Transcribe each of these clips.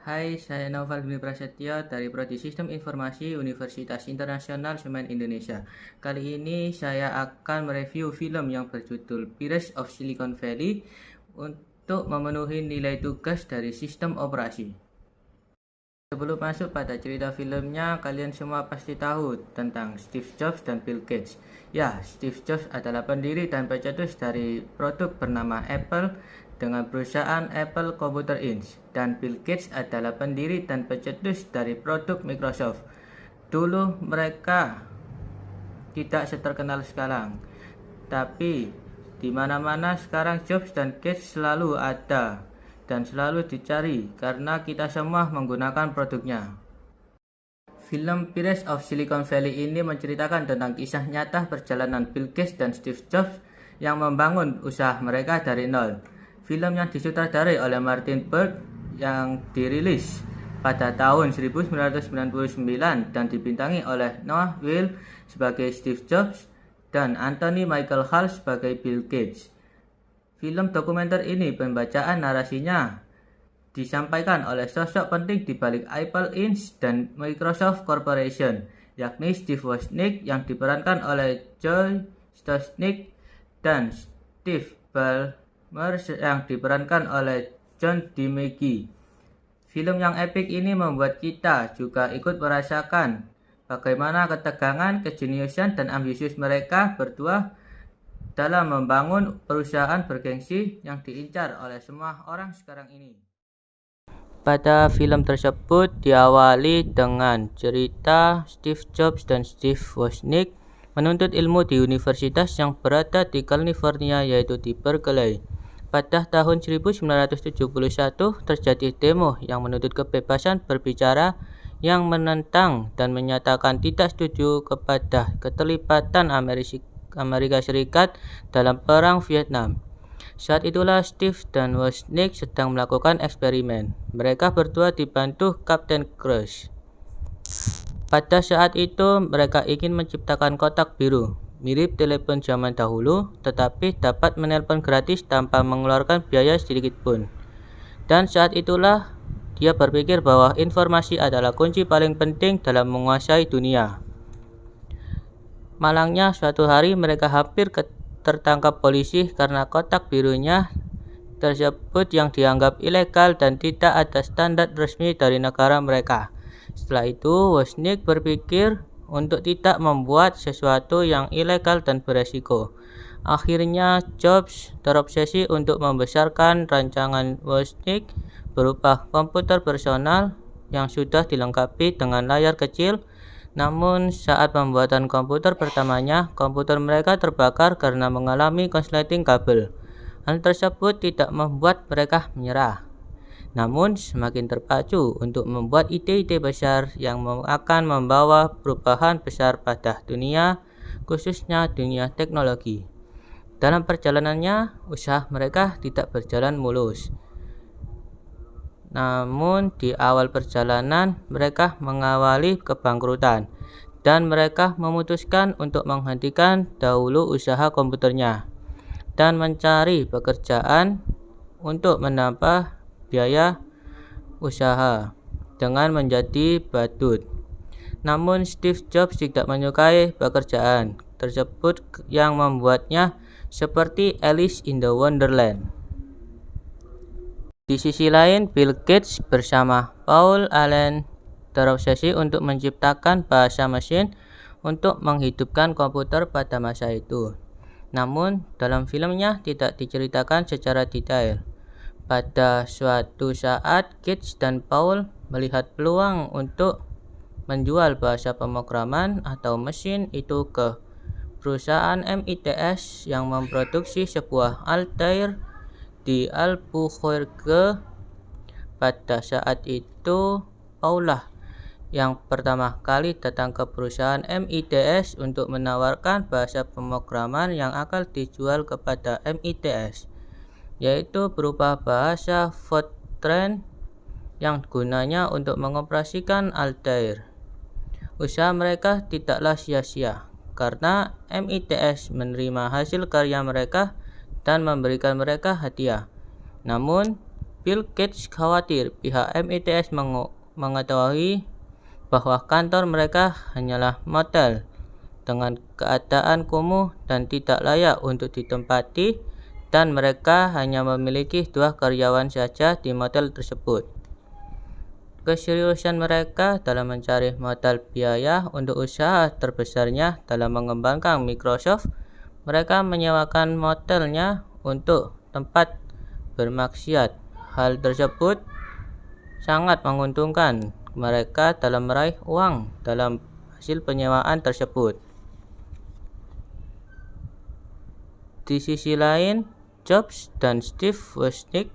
Hai, saya Naufal Dwi Prasetyo dari Prodi Sistem Informasi Universitas Internasional Semen Indonesia. Kali ini saya akan mereview film yang berjudul Pirates of Silicon Valley untuk memenuhi nilai tugas dari sistem operasi. Sebelum masuk pada cerita filmnya, kalian semua pasti tahu tentang Steve Jobs dan Bill Gates. Ya, Steve Jobs adalah pendiri dan pencetus dari produk bernama Apple dengan perusahaan Apple Computer Inc. Dan Bill Gates adalah pendiri dan pencetus dari produk Microsoft. Dulu mereka tidak seterkenal sekarang, tapi di mana-mana sekarang Jobs dan Gates selalu ada dan selalu dicari karena kita semua menggunakan produknya. Film Pirates of Silicon Valley ini menceritakan tentang kisah nyata perjalanan Bill Gates dan Steve Jobs yang membangun usaha mereka dari nol. Film yang disutradarai oleh Martin Berg yang dirilis pada tahun 1999 dan dibintangi oleh Noah Weil sebagai Steve Jobs dan Anthony Michael Hall sebagai Bill Gates. Film dokumenter ini pembacaan narasinya disampaikan oleh sosok penting di balik Apple Inc. dan Microsoft Corporation, yakni Steve Wozniak yang diperankan oleh Joe Stosnik dan Steve Ballmer yang diperankan oleh John DiMaggio. Film yang epik ini membuat kita juga ikut merasakan bagaimana ketegangan, kejeniusan, dan ambisius mereka berdua dalam membangun perusahaan bergengsi yang diincar oleh semua orang sekarang ini. Pada film tersebut diawali dengan cerita Steve Jobs dan Steve Wozniak menuntut ilmu di universitas yang berada di California, yaitu di Berkeley. Pada tahun 1971 terjadi demo yang menuntut kebebasan berbicara yang menentang dan menyatakan tidak setuju kepada keterlibatan Amerika Serikat dalam Perang Vietnam. Saat itulah Steve dan Wozniak sedang melakukan eksperimen. Mereka berdua dibantu Kapten Crunch. Pada saat itu mereka ingin menciptakan kotak biru, mirip telepon zaman dahulu, tetapi dapat menelpon gratis tanpa mengeluarkan biaya sedikit pun. Dan saat itulah dia berpikir bahwa informasi adalah kunci paling penting dalam menguasai dunia. Malangnya suatu hari mereka hampir tertangkap polisi karena kotak birunya tersebut yang dianggap ilegal dan tidak ada standar resmi dari negara mereka. Setelah itu Wozniak berpikir untuk tidak membuat sesuatu yang ilegal dan beresiko. Akhirnya Jobs terobsesi untuk membesarkan rancangan Wozniak berupa komputer personal yang sudah dilengkapi dengan layar kecil. Namun saat pembuatan komputer pertamanya, komputer mereka terbakar karena mengalami konsleting kabel. Hal tersebut tidak membuat mereka menyerah, namun semakin terpacu untuk membuat ide-ide besar yang akan membawa perubahan besar pada dunia, khususnya dunia teknologi. Dalam perjalanannya, usaha mereka tidak berjalan mulus. Namun di awal perjalanan mereka mengawali kebangkrutan dan mereka memutuskan untuk menghentikan dahulu usaha komputernya dan mencari pekerjaan untuk menambah biaya usaha dengan menjadi badut. Namun Steve Jobs tidak menyukai pekerjaan tersebut yang membuatnya seperti Alice in the Wonderland. Di sisi lain, Bill Gates bersama Paul Allen terobsesi untuk menciptakan bahasa mesin untuk menghidupkan komputer pada masa itu. Namun, dalam filmnya tidak diceritakan secara detail. Pada suatu saat, Gates dan Paul melihat peluang untuk menjual bahasa pemrograman atau mesin itu ke perusahaan MITS yang memproduksi sebuah Altair di Albuquerque. Pada saat itu Paul yang pertama kali datang ke perusahaan MITS untuk menawarkan bahasa pemrograman yang akan dijual kepada MITS, yaitu berupa bahasa Fortran yang gunanya untuk mengoperasikan Altair. Usaha mereka tidaklah sia-sia karena MITS menerima hasil karya mereka dan memberikan mereka hadiah. Namun, Bill Gates khawatir pihak MITS mengetahui bahwa kantor mereka hanyalah motel dengan keadaan kumuh dan tidak layak untuk ditempati, dan mereka hanya memiliki 2 karyawan saja di motel tersebut. Keseriusan mereka dalam mencari modal biaya untuk usaha terbesarnya dalam mengembangkan Microsoft. Mereka menyewakan motelnya untuk tempat bermaksiat. Hal tersebut sangat menguntungkan mereka dalam meraih uang dalam hasil penyewaan tersebut. Di sisi lain, Jobs dan Steve Wozniak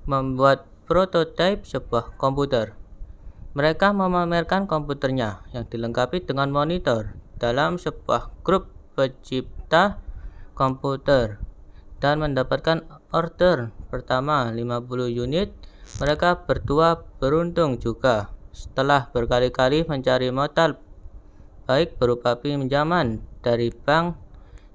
membuat prototipe sebuah komputer. Mereka memamerkan komputernya yang dilengkapi dengan monitor dalam sebuah grup pencipta komputer dan mendapatkan order pertama 50 unit. Mereka berdua beruntung juga setelah berkali-kali mencari modal baik berupa pinjaman dari bank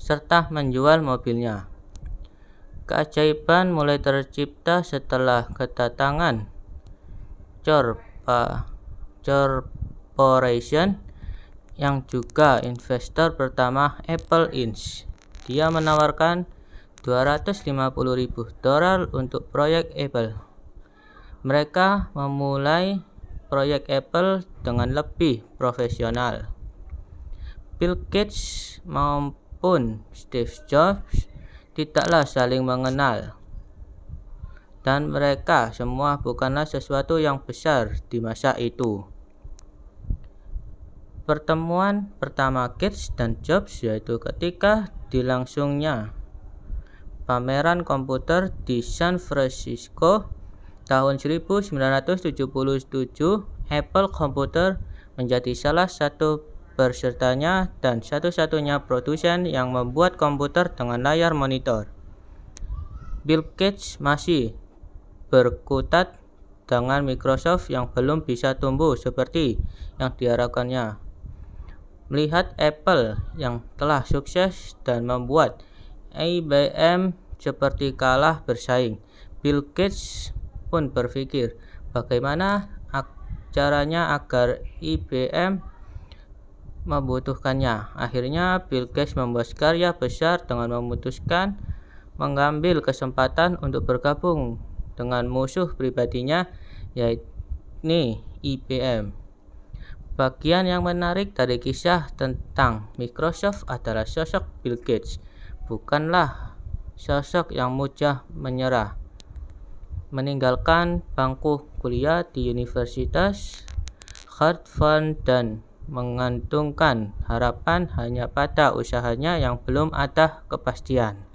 serta menjual mobilnya. Keajaiban mulai tercipta setelah kedatangan Corporation yang juga investor pertama Apple Inc. Dia menawarkan $250.000 untuk proyek Apple. Mereka memulai proyek Apple dengan lebih profesional. Bill Gates maupun Steve Jobs tidaklah saling mengenal, dan mereka semua bukanlah sesuatu yang besar di masa itu. Pertemuan pertama Gates dan Jobs yaitu ketika dilangsungnya pameran komputer di San Francisco tahun 1977. Apple Computer menjadi salah satu pesertanya dan satu-satunya produsen yang membuat komputer dengan layar monitor. Bill Gates masih berkutat dengan Microsoft yang belum bisa tumbuh seperti yang diharapkannya. Melihat Apple yang telah sukses dan membuat IBM seperti kalah bersaing, Bill Gates pun berpikir bagaimana caranya agar IBM membutuhkannya. Akhirnya Bill Gates membuat karya besar dengan memutuskan mengambil kesempatan untuk bergabung dengan musuh pribadinya, yaitu IBM. Bagian yang menarik dari kisah tentang Microsoft adalah sosok Bill Gates bukanlah sosok yang mudah menyerah. Meninggalkan bangku kuliah di Universitas Harvard dan menggantungkan harapan hanya pada usahanya yang belum ada kepastian.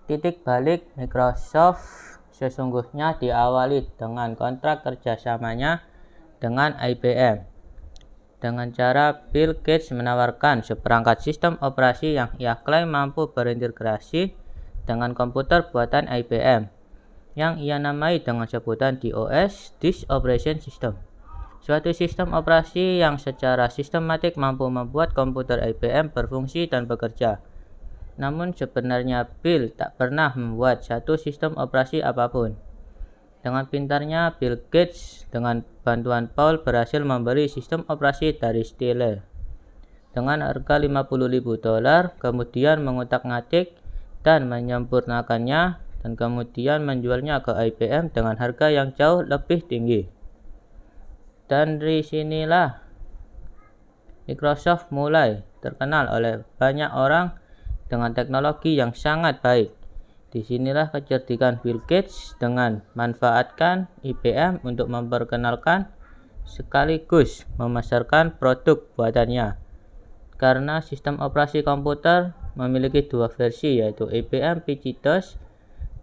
Titik balik Microsoft sesungguhnya diawali dengan kontrak kerjasamanya dengan IBM. Dengan cara Bill Gates menawarkan seperangkat sistem operasi yang ia klaim mampu berintegrasi dengan komputer buatan IBM, yang ia namai dengan sebutan DOS, Disk Operation System. Suatu sistem operasi yang secara sistematik mampu membuat komputer IBM berfungsi dan bekerja. Namun sebenarnya Bill tak pernah membuat satu sistem operasi apapun. Dengan pintarnya, Bill Gates dengan bantuan Paul berhasil membeli sistem operasi dari Steele dengan harga $50.000, kemudian mengutak-ngatik dan menyempurnakannya, dan kemudian menjualnya ke IBM dengan harga yang jauh lebih tinggi. Dan dari sinilah Microsoft mulai terkenal oleh banyak orang dengan teknologi yang sangat baik. Disinilah kecerdikan Bill Gates dengan manfaatkan IBM untuk memperkenalkan sekaligus memasarkan produk buatannya. Karena sistem operasi komputer memiliki 2 versi, yaitu IBM PC-DOS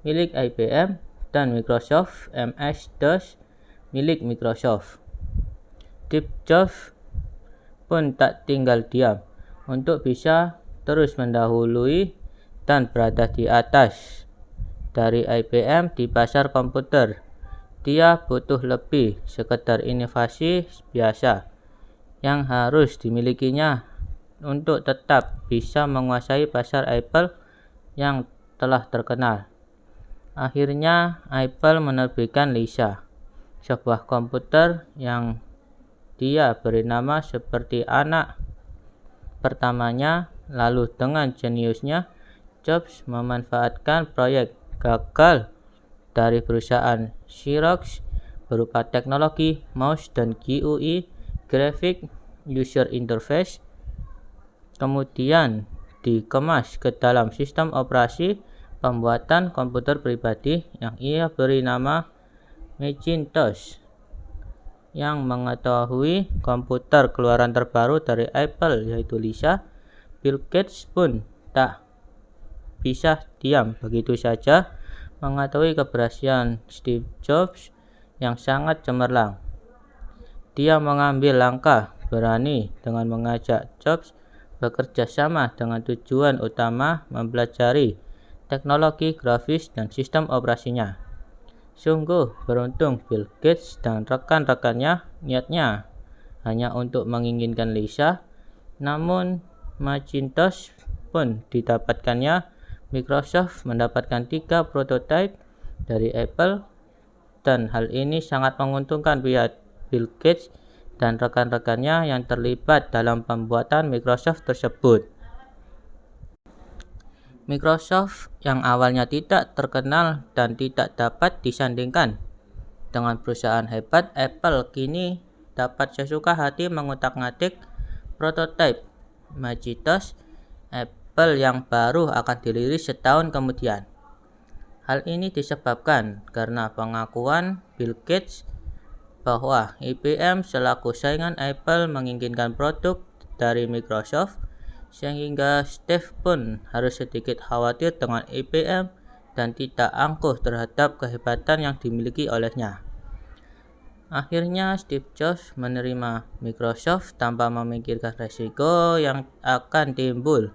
milik IBM dan Microsoft MS-DOS milik Microsoft. Steve Jobs pun tak tinggal diam. Untuk bisa terus mendahului dan berada di atas dari IBM di pasar komputer, dia butuh lebih sekedar inovasi biasa yang harus dimilikinya untuk tetap bisa menguasai pasar Apple yang telah terkenal. Akhirnya Apple menerbitkan Lisa, sebuah komputer yang dia beri nama seperti anak pertamanya. Lalu dengan jeniusnya, Jobs memanfaatkan proyek gagal dari perusahaan Xerox berupa teknologi mouse dan GUI (Graphic User Interface), kemudian dikemas ke dalam sistem operasi pembuatan komputer pribadi yang ia beri nama Macintosh. Yang mengetahui komputer keluaran terbaru dari Apple yaitu Lisa, Bill Gates pun tak bisa diam begitu saja mengetahui keberhasilan Steve Jobs yang sangat cemerlang. Dia mengambil langkah berani dengan mengajak Jobs bekerja sama dengan tujuan utama mempelajari teknologi grafis dan sistem operasinya. Sungguh beruntung Bill Gates dan rekan-rekannya. Niatnya hanya untuk menginginkan Lisa, namun Macintosh pun didapatkannya. Microsoft mendapatkan 3 prototipe dari Apple, dan hal ini sangat menguntungkan pihak Bill Gates dan rekan-rekannya yang terlibat dalam pembuatan Microsoft tersebut. Microsoft yang awalnya tidak terkenal dan tidak dapat disandingkan dengan perusahaan hebat Apple, kini dapat sesuka hati mengutak-ngatik prototipe Macintosh Apple yang baru akan dirilis setahun kemudian. Hal ini disebabkan karena pengakuan Bill Gates bahwa IBM selaku saingan Apple menginginkan produk dari Microsoft, sehingga Steve pun harus sedikit khawatir dengan IBM dan tidak angkuh terhadap kehebatan yang dimiliki olehnya. Akhirnya Steve Jobs menerima Microsoft tanpa memikirkan resiko yang akan timbul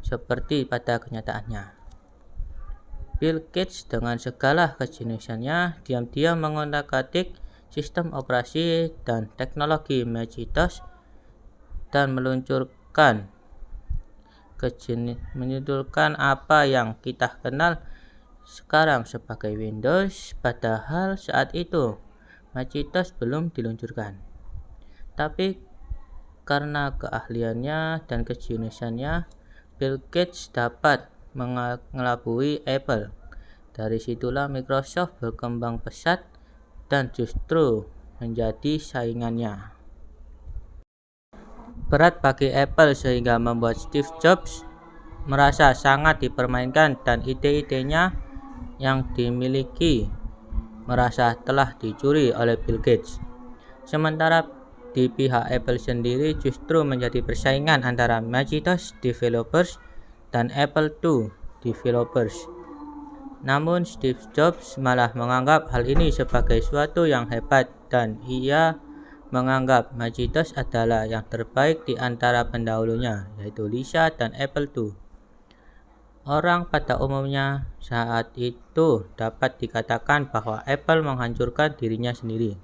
seperti pada kenyataannya. Bill Gates dengan segala kejeniusannya diam-diam mengotak-atik sistem operasi dan teknologi Macintosh dan meluncurkan apa yang kita kenal sekarang sebagai Windows, padahal saat itu Macintosh belum diluncurkan. Tapi karena keahliannya dan kejeniusannya, Bill Gates dapat mengelabui Apple. Dari situlah Microsoft berkembang pesat dan justru menjadi saingannya. Berat bagi Apple sehingga membuat Steve Jobs merasa sangat dipermainkan dan ide-idenya yang dimiliki merasa telah dicuri oleh Bill Gates. Sementara di pihak Apple sendiri justru menjadi persaingan antara Macintosh developers dan Apple II developers. Namun Steve Jobs malah menganggap hal ini sebagai suatu yang hebat dan ia menganggap Macintosh adalah yang terbaik di antara pendahulunya, yaitu Lisa dan Apple II. Orang pada umumnya saat itu dapat dikatakan bahwa Apple menghancurkan dirinya sendiri.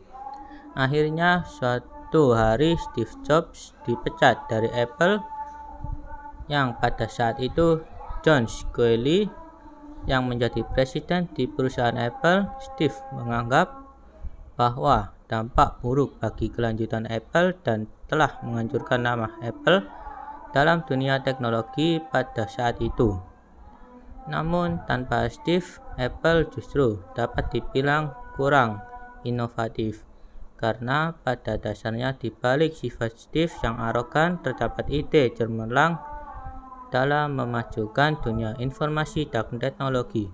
Akhirnya suatu hari Steve Jobs dipecat dari Apple, yang pada saat itu John Sculley yang menjadi presiden di perusahaan Apple. Steve menganggap bahwa dampak buruk bagi kelanjutan Apple dan telah menghancurkan nama Apple dalam dunia teknologi pada saat itu. Namun tanpa Steve, Apple justru dapat dibilang kurang inovatif, karena pada dasarnya di balik sifat Steve yang arogan terdapat ide cemerlang dalam memajukan dunia informasi dan teknologi.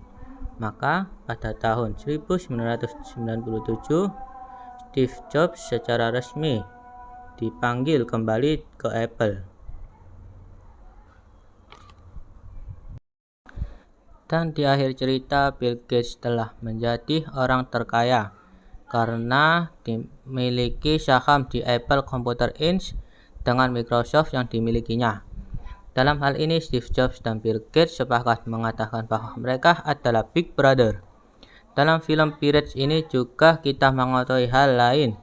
Maka pada tahun 1997, Steve Jobs secara resmi dipanggil kembali ke Apple. Dan di akhir cerita, Bill Gates telah menjadi orang terkaya karena dimiliki saham di Apple Computer Inc. dengan Microsoft yang dimilikinya. Dalam hal ini, Steve Jobs dan Bill Gates sepakat mengatakan bahwa mereka adalah Big Brother. Dalam film Pirates ini juga kita mengetahui hal lain,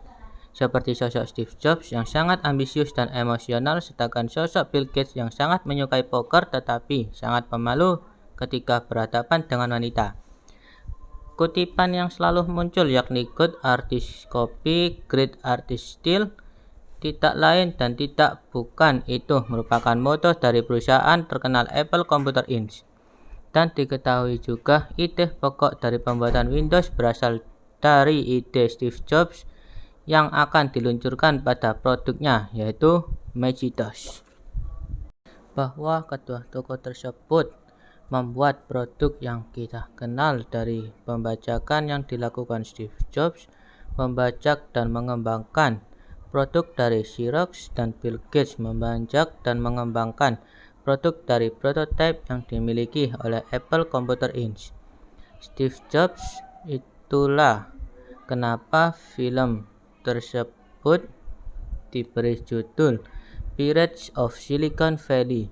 seperti sosok Steve Jobs yang sangat ambisius dan emosional, sedangkan sosok Bill Gates yang sangat menyukai poker tetapi sangat pemalu ketika berhadapan dengan wanita. Kutipan yang selalu muncul yakni good artist copy, great artist steal, tidak lain dan tidak bukan itu merupakan moto dari perusahaan terkenal Apple Computer Inc. Dan diketahui juga ide pokok dari pembuatan Windows berasal dari ide Steve Jobs yang akan diluncurkan pada produknya yaitu Macintosh. Bahwa kedua tokoh tersebut membuat produk yang kita kenal dari pembajakan yang dilakukan Steve Jobs, membajak dan mengembangkan produk dari Xerox, dan Bill Gates membajak dan mengembangkan produk dari prototipe yang dimiliki oleh Apple Computer Inc. Steve Jobs, itulah kenapa film tersebut diberi judul Pirates of Silicon Valley.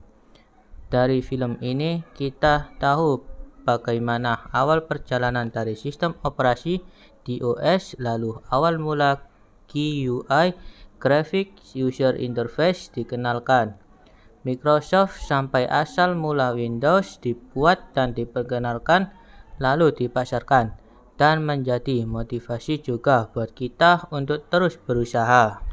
Dari film ini kita tahu bagaimana awal perjalanan dari sistem operasi DOS, lalu awal mula GUI, Graphic User Interface, dikenalkan Microsoft sampai asal mula Windows dibuat dan diperkenalkan lalu dipasarkan, dan menjadi motivasi juga buat kita untuk terus berusaha.